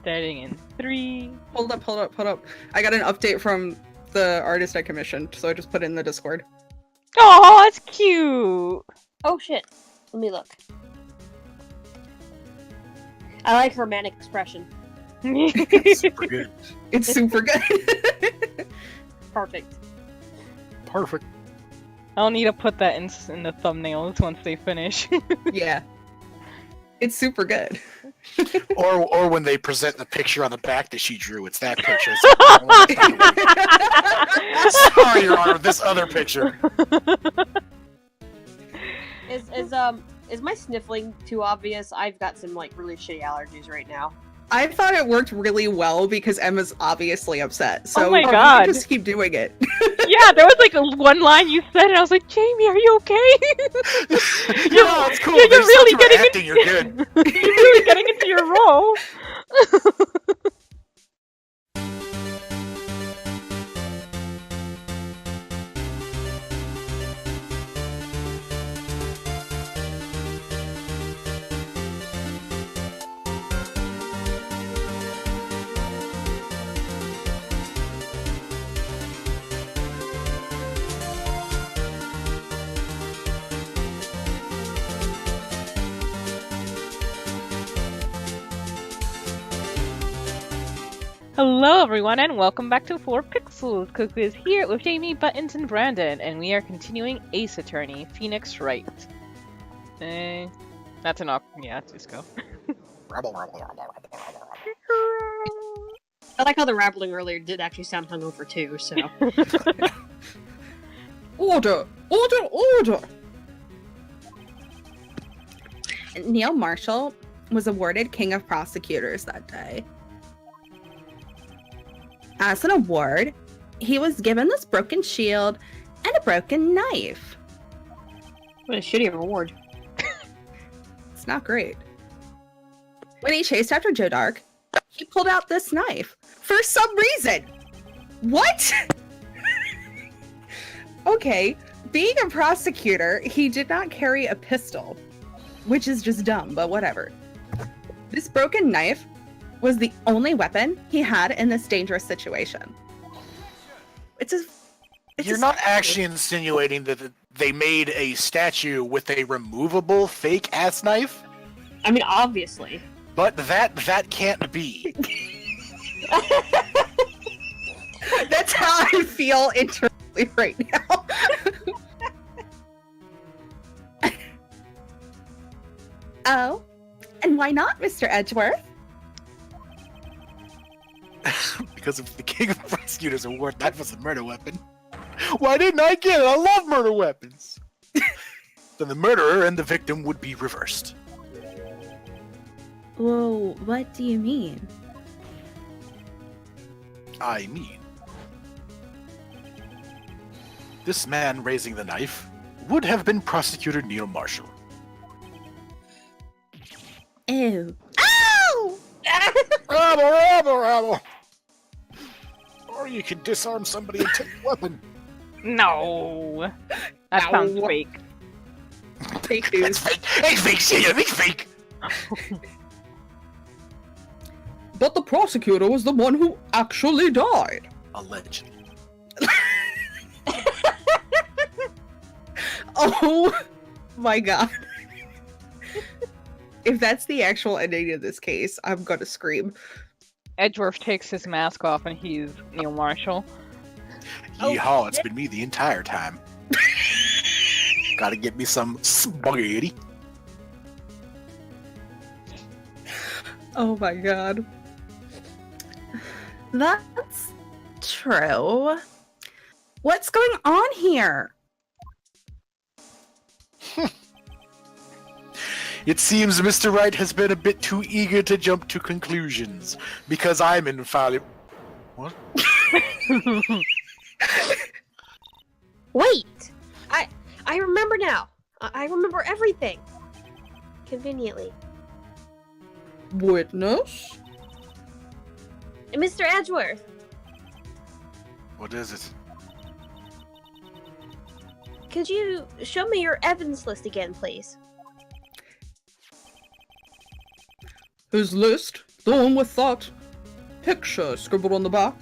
Starting in 3. Hold up. I got an update from the artist I commissioned, so I just put it in the Discord. Oh, that's cute! Oh shit. Let me look. I like her manic expression. Super good. It's super good. Perfect. Perfect. I'll need to put that in the thumbnails once they finish. Yeah. It's super good. Or when they present the picture on the back that she drew, it's that picture. Sorry, Your Honor, this other picture. Is my sniffling too obvious? I've got some like really shitty allergies right now. I thought it worked really well because Emma's obviously upset. So Oh my we God. can just keep doing it. Yeah, there was like one line you said, and I was like, Jamie, are you okay? No, it's cool. You're There's really such getting acting. You're good. You're really getting into your role. Hello everyone and welcome back to 4pixels. Cuckoo is here with Jamie, Buttons, and Brandon, and we are continuing Ace Attorney, Phoenix Wright. That's an yeah, let's just go. I like how the rambling earlier did actually sound hungover too, so. Order! Neil Marshall was awarded King of Prosecutors that day. As an award, he was given this broken shield and a broken knife. What a shitty reward. It's not great. When he chased after Joe Dark, he pulled out this knife for some reason. What? Okay, being a prosecutor, he did not carry a pistol, which is just dumb, but whatever. This broken knife was the only weapon he had in this dangerous situation. You're not actually insinuating that they made a statue with a removable fake ass knife? I mean, obviously. But that can't be. That's how I feel internally right now. Oh, and why not, Mr. Edgeworth? Because of the King of Prosecutors award, that was a murder weapon. Why didn't I get it? I love murder weapons. Then the murderer and the victim would be reversed. Whoa, what do you mean? I mean, this man raising the knife would have been Prosecutor Neil Marshall. Ew. Ow! Rabble! Or you can disarm somebody and take a weapon. No, that No. sounds fake. Fake It's news. fake. It's fake shit. It's fake. But the prosecutor was the one who actually died. Allegedly. Oh my god. If that's the actual ending of this case, I'm gonna scream. Edgeworth takes his mask off and he's Neil Marshall. Yeehaw, it's been me the entire time. Gotta get me some spaghetti. Oh my god. That's true. What's going on here? It seems Mr. Wright has been a bit too eager to jump to conclusions, because I'm infallible. What? Wait! I remember now. I remember everything. Conveniently. Witness? Mr. Edgeworth, What is it? could you show me your evidence list again, please? His list Done with that. Picture scribbled on the back.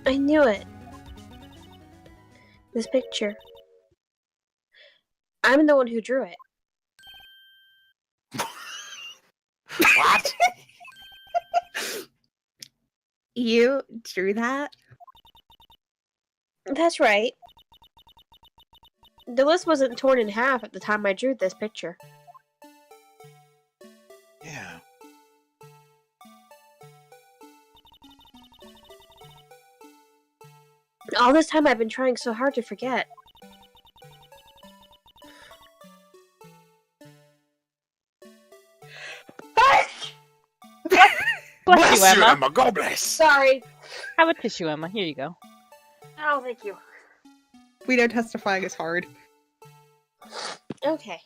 I knew it. This picture. I'm the one who drew it. What? You drew that? That's right. The list wasn't torn in half at the time I drew this picture. Yeah. All this time I've been trying so hard to forget. Bless you, Emma. Emma. God bless. Sorry. Have a tissue, Emma. Here you go. Oh, thank you. We know testifying is hard. Okay.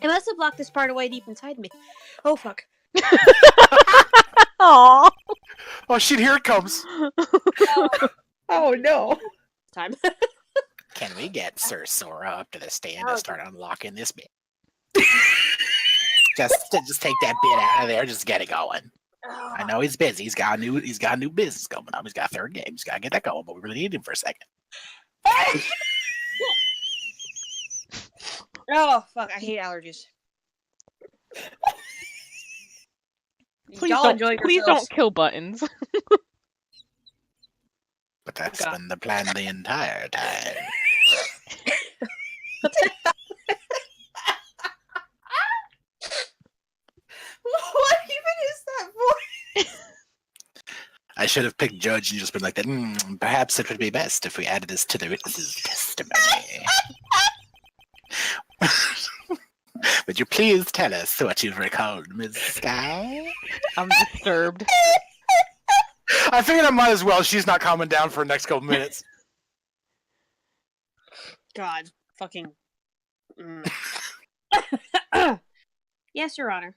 I must have locked this part away deep inside me. Oh, fuck. Aww. Oh shit! Here it comes. Oh no. Time. Can we get Sir Sora up to the stand and start unlocking this bit? just take that bit out of there. Just get it going. I know he's busy. He's got a new business coming up. He's got a third game. He's got to get that going. But we really need him for a second. Oh, fuck. I hate allergies. Please Y'all don't, enjoy please yourselves. don't kill buttons. But that's God. been the plan the entire time. What even is that voice? I should have picked Judge and just been like that. Perhaps it would be best if we added this to the witness's testimony. Would you please tell us what you've recalled, Ms. Sky? I'm disturbed. I figured I might as well. She's not calming down for the next couple minutes. God. Fucking. Yes, Your Honor.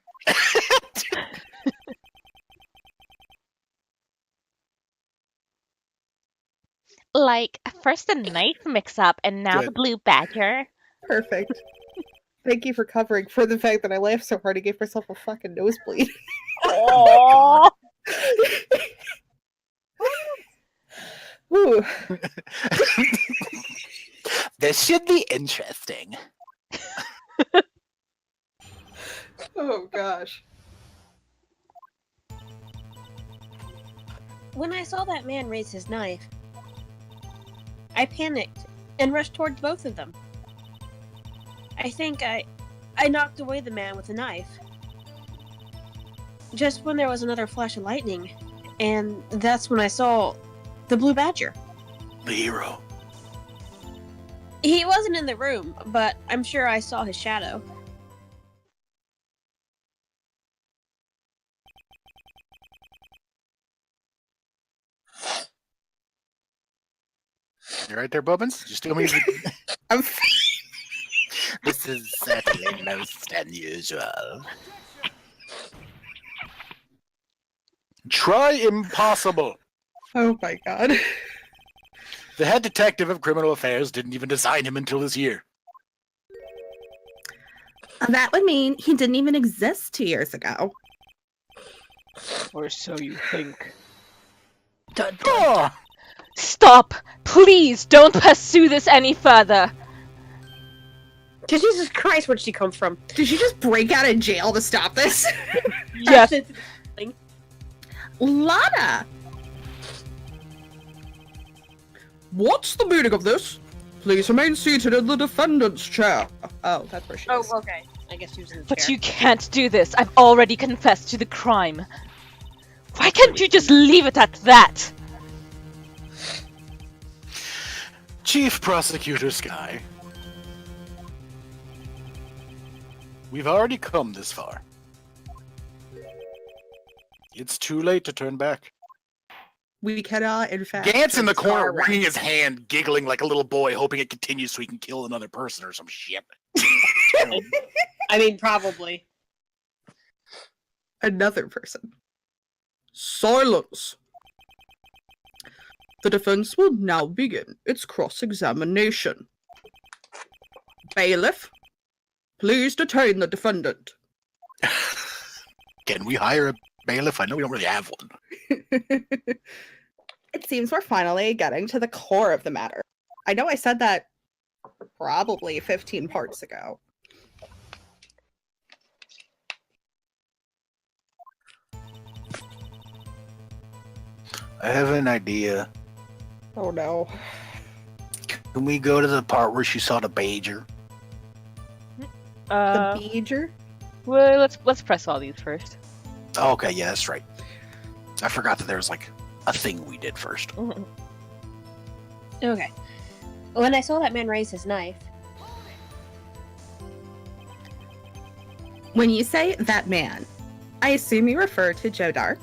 Like, first a knife mix-up, and now Good. the blue badger. Perfect. Thank you for covering for the fact that I laughed so hard I gave myself a fucking nosebleed. Aww. Ooh. This should be interesting. Oh gosh. When I saw that man raise his knife, I panicked and rushed towards both of them. I think I knocked away the man with the knife. Just when there was another flash of lightning, and that's when I saw the blue badger. The hero. He wasn't in the room, but I'm sure I saw his shadow. You right there, Bubbins? You still mean I'm this is certainly most unusual. Try impossible. Oh my god. The head detective of criminal affairs didn't even design him until this year. That would mean he didn't even exist 2 years ago. Or so you think. Oh, Stop! Please don't pursue this any further! Jesus Christ, where'd she come from? Did you just break out of jail to stop this? Yes! Lana! What's the meaning of this? Please remain seated in the defendant's chair. Oh, that's where she Oh, is. okay. I guess she was in the But chair. you can't do this. I've already confessed to the crime. Why can't you just leave it at that? Chief Prosecutor Sky. We've already come this far. It's too late to turn back. We cannot, in fact. Gant's in the corner, Star wringing his hand, giggling like a little boy, hoping it continues so he can kill another person or some shit. I mean, probably. Another person. Silence. The defense will now begin its cross-examination. Bailiff, please detain the defendant. Can we hire a bailiff? I know we don't really have one. It seems we're finally getting to the core of the matter. I know I said that probably 15 parts ago. I have an idea. Oh no. Can we go to the part where she saw the Bajer? The Beeger? Well, let's press all these first. Oh, okay, yeah, that's right. I forgot that there was like a thing we did first. Mhm. Okay. When I saw that man raise his knife, When you say that man, I assume you refer to Joe Dark.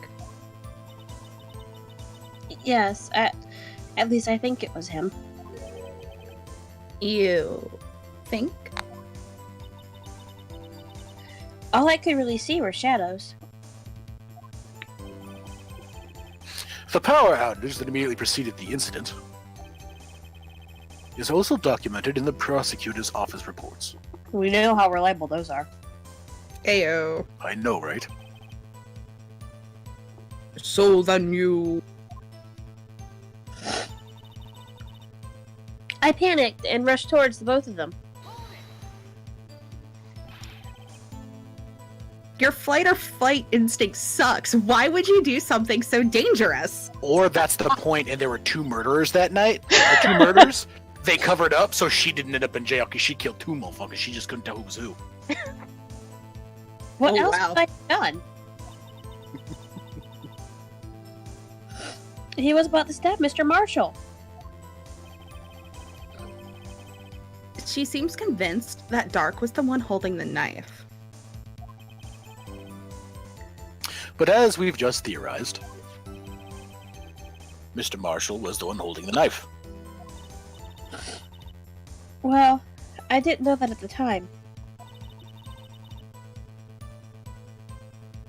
yes, at least I think it was him. You think? All I could really see were shadows. The power outage that immediately preceded the incident is also documented in the prosecutor's office reports. We know how reliable those are. Ayo. I know, right? So then you... I panicked and rushed towards the both of them. Your flight or fight instinct sucks. Why would you do something so dangerous? Or that's the point, and there were two murderers that night. Two murders. They covered up, so she didn't end up in jail because she killed two motherfuckers. She just couldn't tell who was who. What Oh, else wow. had I done? He was about to stab Mr. Marshall. She seems convinced that Dark was the one holding the knife. But as we've just theorized, Mr. Marshall was the one holding the knife. Well, I didn't know that at the time.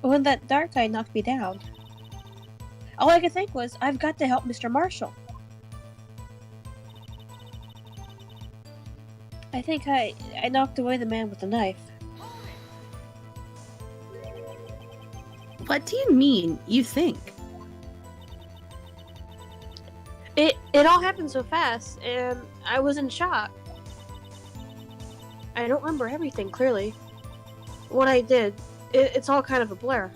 When that dark guy knocked me down, all I could think was, I've got to help Mr. Marshall. I think I knocked away the man with the knife. What do you mean, you think? It all happened so fast, and I was in shock. I don't remember everything clearly. What I did, it's all kind of a blur.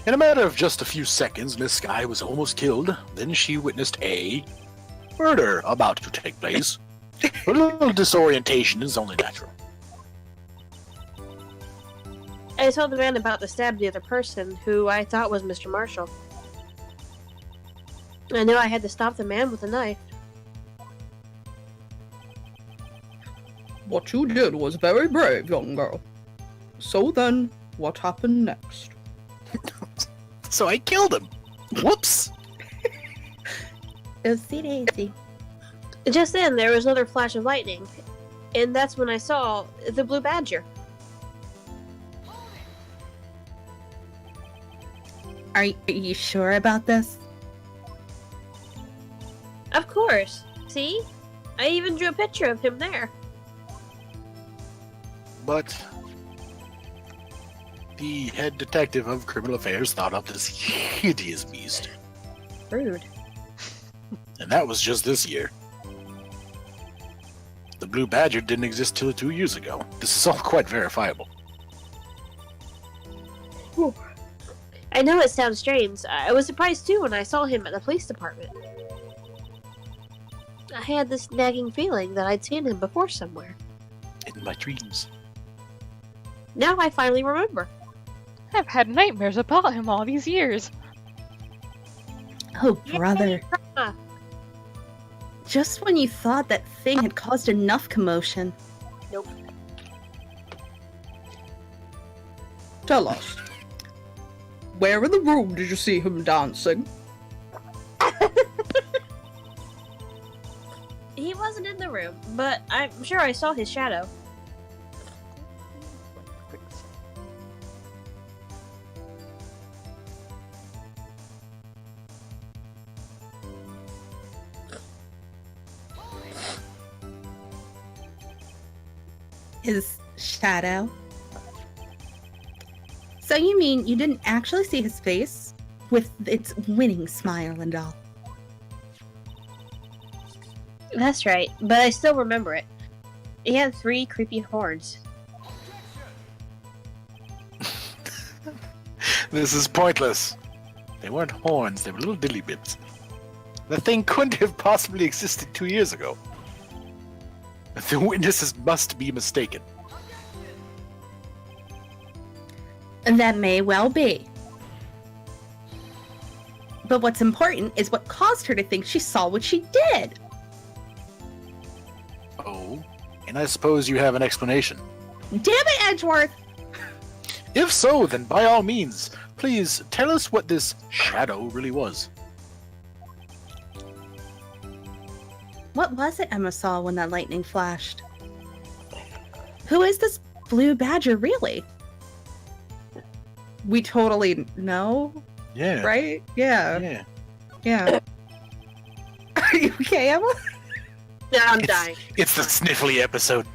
In a matter of just a few seconds, Miss Sky was almost killed. Then she witnessed a murder about to take place. A little disorientation is only natural. I told the man about to stab the other person, who I thought was Mr. Marshall. I knew I had to stop the man with the knife. What you did was very brave, young girl. So then, what happened next? So I killed him. Whoops. Oopsie daisy. Just then, there was another flash of lightning, and that's when I saw the blue badger. Are you sure about this? Of course. See? I even drew a picture of him there. But the head detective of criminal affairs thought up this hideous beast. Rude. And that was just this year. The blue badger didn't exist till 2 years ago. This is all quite verifiable. I know it sounds strange. I was surprised too when I saw him at the police department. I had this nagging feeling that I'd seen him before somewhere. In my dreams. Now I finally remember. I've had nightmares about him all these years. Oh, brother. Ah, Just when you thought that thing had caused enough commotion. Nope. Tell us. Where in the room did you see him dancing? He wasn't in the room, but I'm sure I saw his shadow. His shadow. So you mean you didn't actually see his face with its winning smile and all? That's right, but I still remember it. He had 3 creepy horns. This is pointless. They weren't horns, they were little dilly bits. The thing couldn't have possibly existed 2 years ago. The witnesses must be mistaken. And that may well be. But what's important is what caused her to think she saw what she did. Oh, and I suppose you have an explanation. Damn it, Edgeworth! If so, then by all means, please tell us what this shadow really was. What was it Emma saw when that lightning flashed? Who is this blue badger really? We totally know, Yeah. right? Yeah. Yeah. Yeah. Are you okay, Emma? Yeah, I'm dying. It's the sniffly episode.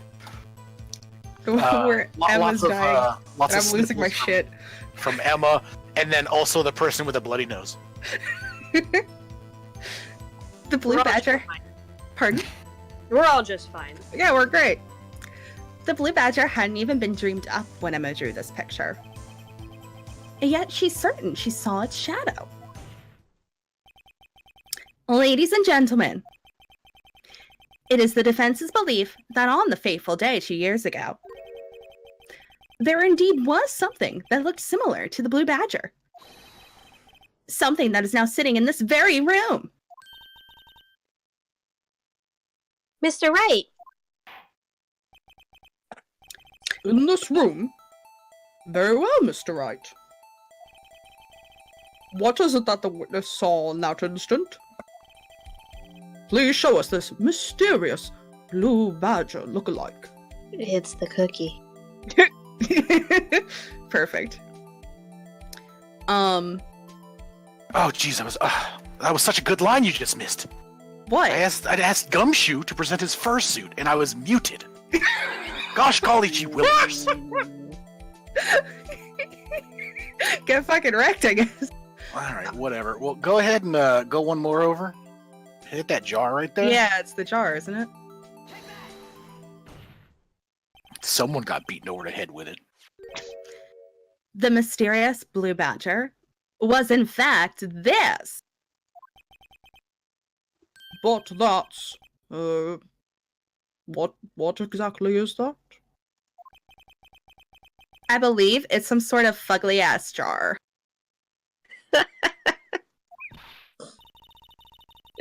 Where Emma's dying. Lots And of I'm losing my sniffles shit. from Emma, and then also the person with a bloody nose. The blue We're all badger. just fine. Pardon? We're all just fine. Yeah, we're great. The blue badger hadn't even been dreamed up when Emma drew this picture. And yet she's certain she saw its shadow. Ladies and gentlemen, it is the defense's belief that on the fateful day 2 years ago, there indeed was something that looked similar to the blue badger. Something that is now sitting in this very room. Mr. Wright, In this room? Very well, Mr. Wright. What is it that the witness saw in that instant? Please show us this mysterious blue badger look-alike. it's the cookie. Perfect. Oh, jeez, that was such a good line you just missed. What? I asked Gumshoe to present his fursuit, and I was muted. Gosh golly gee willikers. Get fucking wrecked, I guess. Alright, whatever. Well, go ahead and go one more over. Hit that jar right there. Yeah, it's the jar, isn't it? Someone got beaten over the head with it. The mysterious blue badger was in fact this. But that's, what exactly is that? I believe it's some sort of fugly ass jar.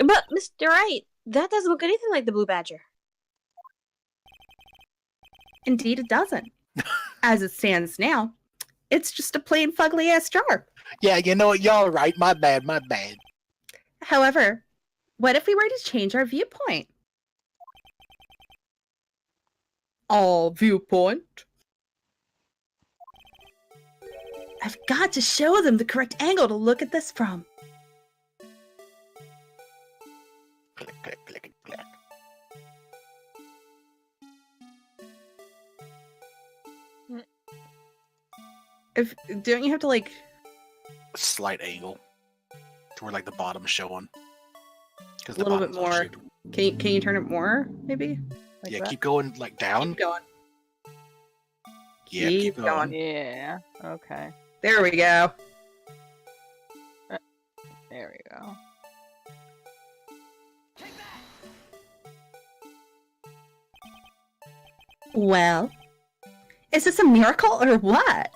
But, Mr. Wright, that doesn't look anything like the blue badger. Indeed, it doesn't. As it stands now, it's just a plain fugly ass jar. Yeah, you know what? Y'all right. My bad, my bad. However, what if we were to change our viewpoint? Our viewpoint? I've got to show them the correct angle to look at this from. Click, click, click, click. If don't you have to like Slight angle to where like the bottom's showing. Because a little bit more? Can you turn it more, maybe? Like Yeah, that? keep going like down. Keep going. Yeah, keep going. Yeah. Okay. There we go. There we go. Well, is this a miracle or what?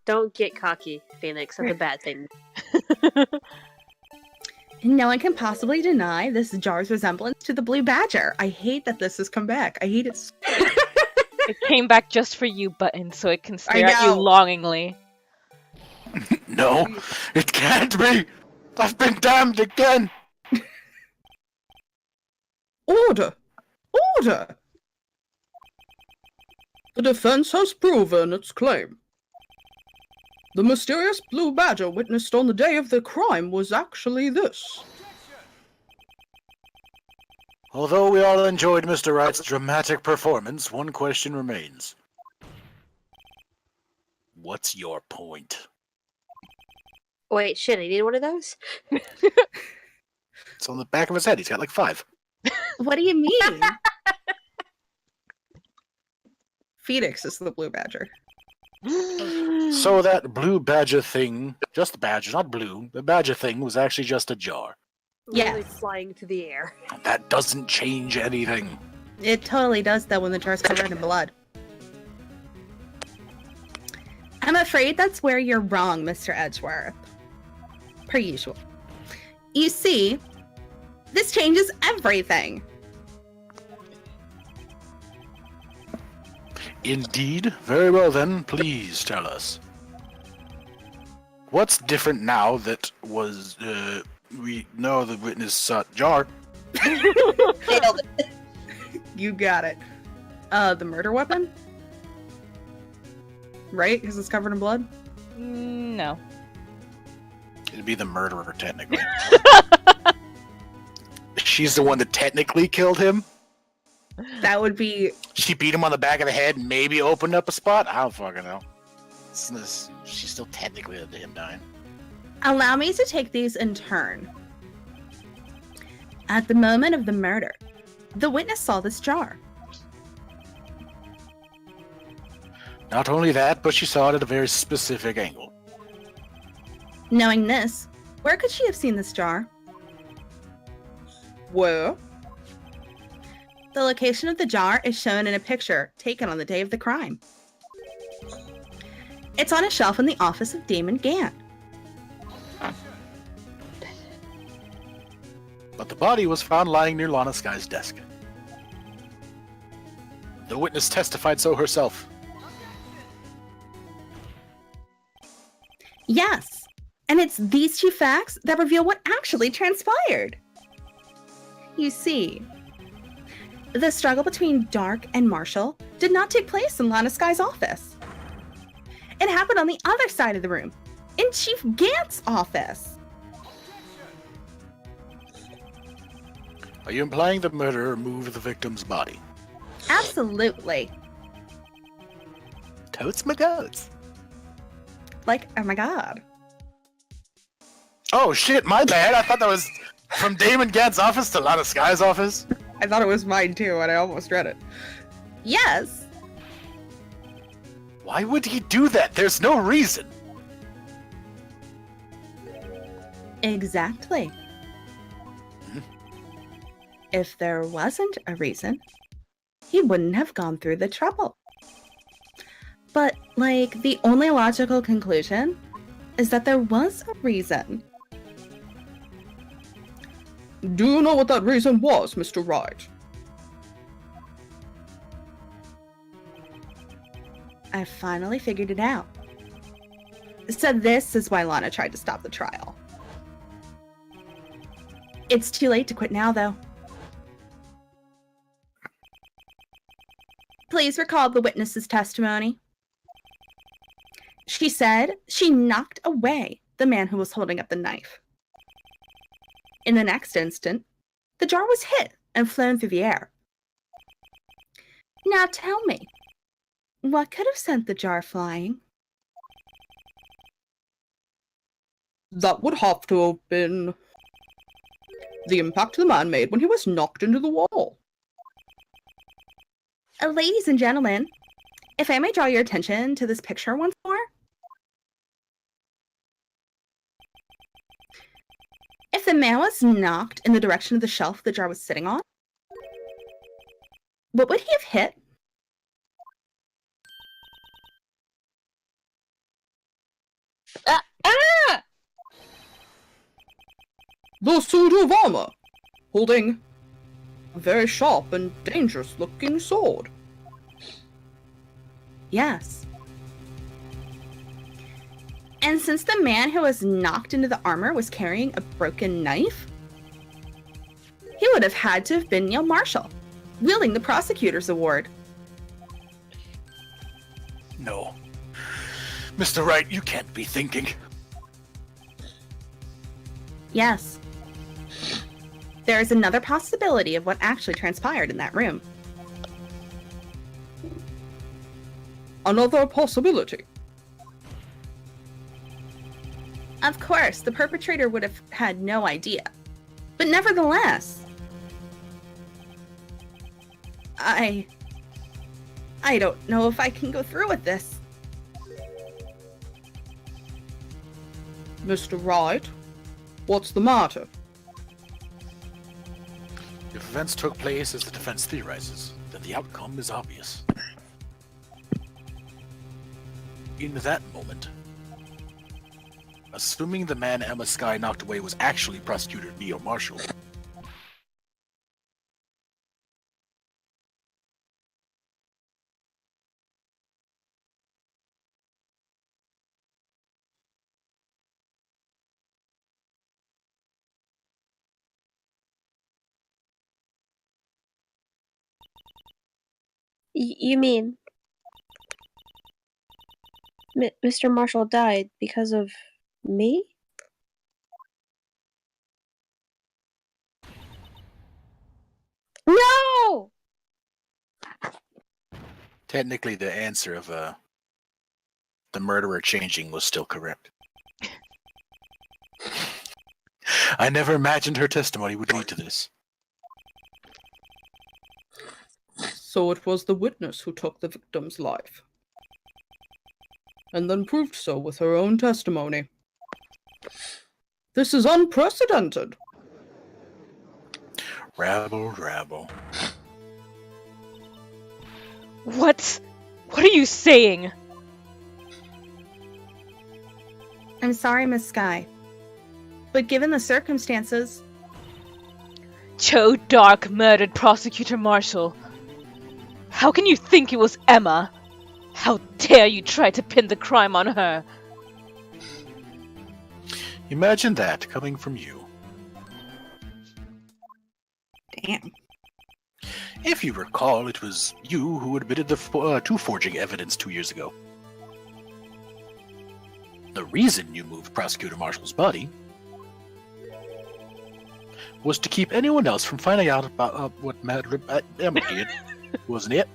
Don't get cocky, Phoenix. That's a bad thing. No one can possibly deny this jar's resemblance to the blue badger. I hate that this has come back. I hate it. It came back just for you, Button, so it can I stare at you know. longingly. No, it can't be. I've been damned again. Order! Order! The defense has proven its claim. The mysterious blue badger witnessed on the day of the crime was actually this. Although we all enjoyed Mr. Wright's dramatic performance, one question remains. What's your point? Wait, shit, I need one of those? It's on the back of his head. He's got like 5. What do you mean? Phoenix is the blue badger. So that blue badger thing, just the badger, not blue, the badger thing was actually just a jar. Literally Yes. flying through the air. That doesn't change anything. It totally does, though, when the jar's covered in blood. I'm afraid that's where you're wrong, Mr. Edgeworth. Per usual. You see, this changes everything. Indeed? Very well then, please tell us. What's different now that was, we know the witness saw jar? Nailed it. You got it. The murder weapon? Right? Because it's covered in blood? No. It'd be the murderer, technically. She's the one that technically killed him? That would be... She beat him on the back of the head and maybe opened up a spot? I don't fucking know. She's still technically him dying. Allow me to take these in turn. At the moment of the murder, the witness saw this jar. Not only that, but she saw it at a very specific angle. Knowing this, where could she have seen this jar? Where? The location of the jar is shown in a picture taken on the day of the crime. It's on a shelf in the office of Damon Gant. But the body was found lying near Lana Sky's desk. The witness testified so herself. Yes, and it's these two facts that reveal what actually transpired. You see, the struggle between Dark and Marshall did not take place in Lana Sky's office. It happened on the other side of the room, in Chief Gant's office. Are you implying the murderer moved the victim's body? Absolutely. Totes my goats. Like, oh my god. Oh shit, my bad. I thought that was from Damon Gant's office to Lana Sky's office. I thought it was mine too, and I almost read it. Yes. Why would he do that? There's no reason. Exactly. If there wasn't a reason, he wouldn't have gone through the trouble. But, like, the only logical conclusion is that there was a reason. Do you know what that reason was, Mr. Wright? I finally figured it out. So this is why Lana tried to stop the trial. It's too late to quit now, though. Please recall the witness's testimony. She said she knocked away the man who was holding up the knife. In the next instant, the jar was hit and flown through the air. Now tell me, what could have sent the jar flying? That would have to have been the impact the man made when he was knocked into the wall. Ladies and gentlemen, if I may draw your attention to this picture once more. If the man was knocked in the direction of the shelf the jar was sitting on, what would he have hit? The suit of armor, holding a very sharp and dangerous-looking sword. Yes. And since the man who was knocked into the armor was carrying a broken knife, he would have had to have been Neil Marshall, wielding the prosecutor's award. No. Mr. Wright, you can't be thinking. Yes. There is another possibility of what actually transpired in that room. Another possibility. Of course, the perpetrator would have had no idea. But nevertheless, I don't know if I can go through with this. Mr. Wright, what's the matter? If events took place as the defense theorizes, then the outcome is obvious. In that moment, assuming the man Emma Skye knocked away was actually Prosecutor Neil Marshall, You mean Mr. Marshall died because of me? No! technically the answer of the murderer changing was still correct. I never imagined her testimony would lead to this. So it was the witness who took the victim's life. And then proved so with her own testimony. This is unprecedented. Rabble, rabble. What? What are you saying? I'm sorry, Miss Skye. But given the circumstances, Joe Dark murdered Prosecutor Marshall. How can you think it was Emma? How dare you try to pin the crime on her? Imagine that coming from you. damn. If you recall, it was you who admitted to forging evidence 2 years ago. The reason you moved Prosecutor Marshall's body was to keep anyone else from finding out about what Emma did, wasn't it?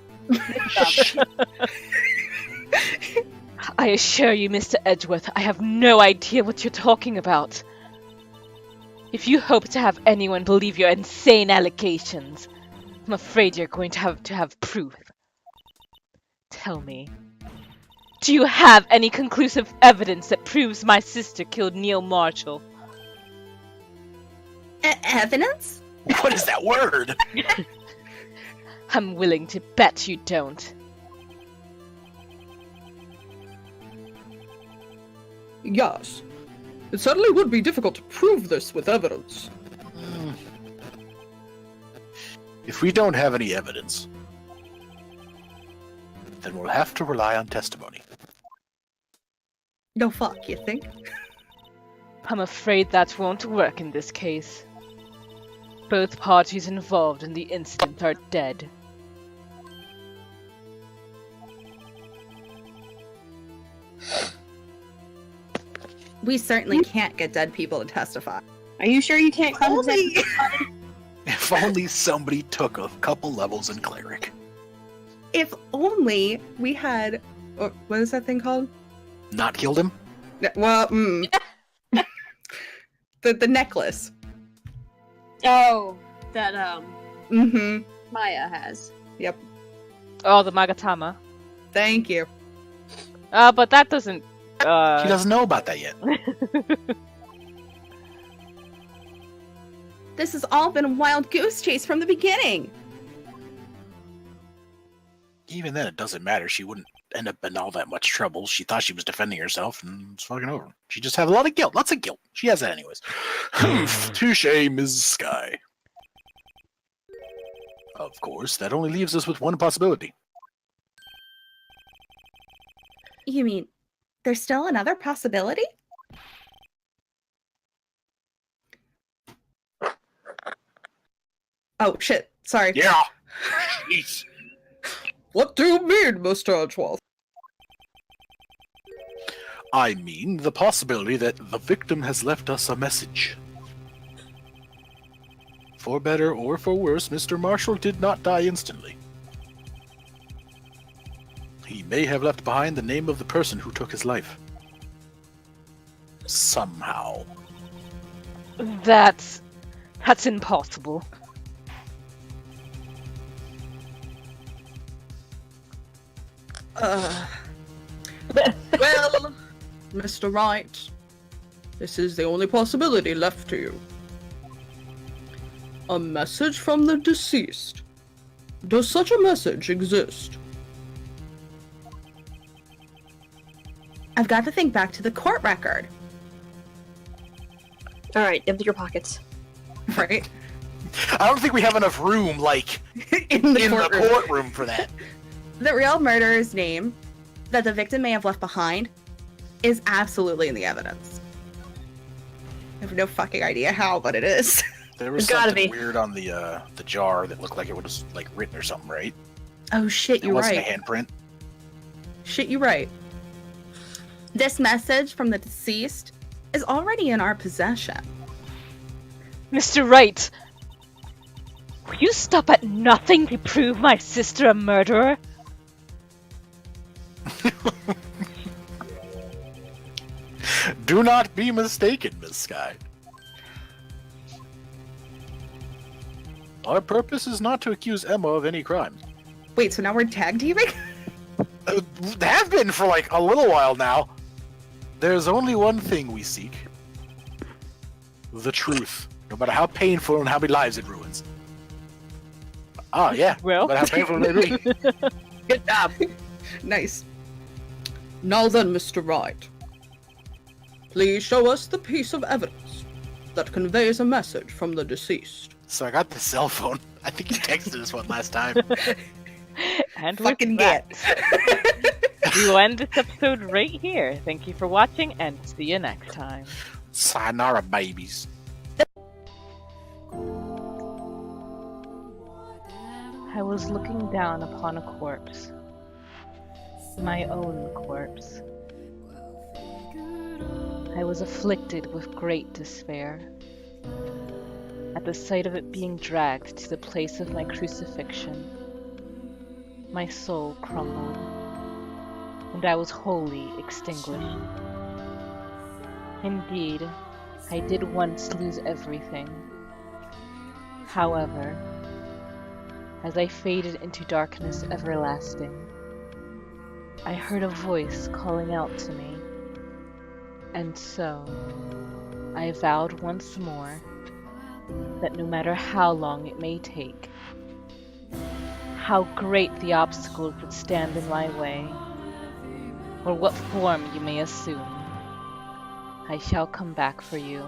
I assure you, Mr. Edgeworth, I have no idea what you're talking about. If you hope to have anyone believe your insane allegations, I'm afraid you're going to have proof. Tell me, do you have any conclusive evidence that proves my sister killed Neil Marshall? Evidence? What is that word? I'm willing to bet you don't. Yes. It certainly would be difficult to prove this with evidence. If we don't have any evidence, then we'll have to rely on testimony. No fuck, you think? I'm afraid that won't work in this case. Both parties involved in the incident are dead. We certainly can't get dead people to testify. Are you sure you can't contact Only- If only somebody took a couple levels in cleric. If only we had... what is that thing called? Not killed him? Well, the necklace. Oh, that Mm-hmm. Maya has. Yep. Oh, the Magatama. Thank you. But that doesn't... He doesn't know about that yet. This has all been a wild goose chase from the beginning. Even then, it doesn't matter. She wouldn't end up in all that much trouble. She thought she was defending herself, and it's fucking over. She just had a lot of guilt. Lots of guilt. She has that anyways. Touche, Ms. Skye. Of course, that only leaves us with one possibility. You mean there's still another possibility? Oh, shit. Sorry. Yeah! Jeez. What do you mean, Mr. Edgeworth? I mean the possibility that the victim has left us a message. For better or for worse, Mr. Marshall did not die instantly. He may have left behind the name of the person who took his life. Somehow. That's impossible. Well, Mr. Wright, this is the only possibility left to you. A message from the deceased. Does such a message exist? I've got to think back to the court record, All right, empty your pockets. right? I don't think we have enough room, like, In the in the courtroom. courtroom for that. The real murderer's name that the victim may have left behind is absolutely in the evidence. I have no fucking idea how, but it is. There was It's gotta something be. weird on the jar that looked like it was like written or something, right? Oh shit, It you're wasn't right. a handprint. Shit, you're right. This message from the deceased is already in our possession. Mr. Wright, will you stop at nothing to prove my sister a murderer? Do not be mistaken, Miss Sky. Our purpose is not to accuse Emma of any crime. Wait, so now we're tag teaming? Have been for like a little while now. There's only one thing we seek. The truth. No matter how painful and how many lives it ruins. Ah, yeah. Well. No matter how painful it may be. Good job. Nice. Now then, Mr. Wright. Please show us the piece of evidence that conveys a message from the deceased. So I got the cell phone. I think you texted us one last time. And with Fucking that, get. we will end this episode right here. Thank you for watching, and see you next time. Sayonara, babies. I was looking down upon a corpse. My own corpse. I was afflicted with great despair. At the sight of it being dragged to the place of my crucifixion, my soul crumbled, and I was wholly extinguished. Indeed, I did once lose everything. However, as I faded into darkness everlasting, I heard a voice calling out to me, and so I vowed once more that no matter how long it may take, how great the obstacles that stand in my way, or what form you may assume, I shall come back for you.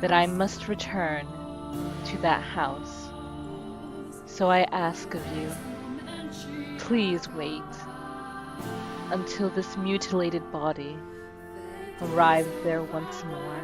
That I must return to that house. So I ask of you, please wait until this mutilated body arrives there once more.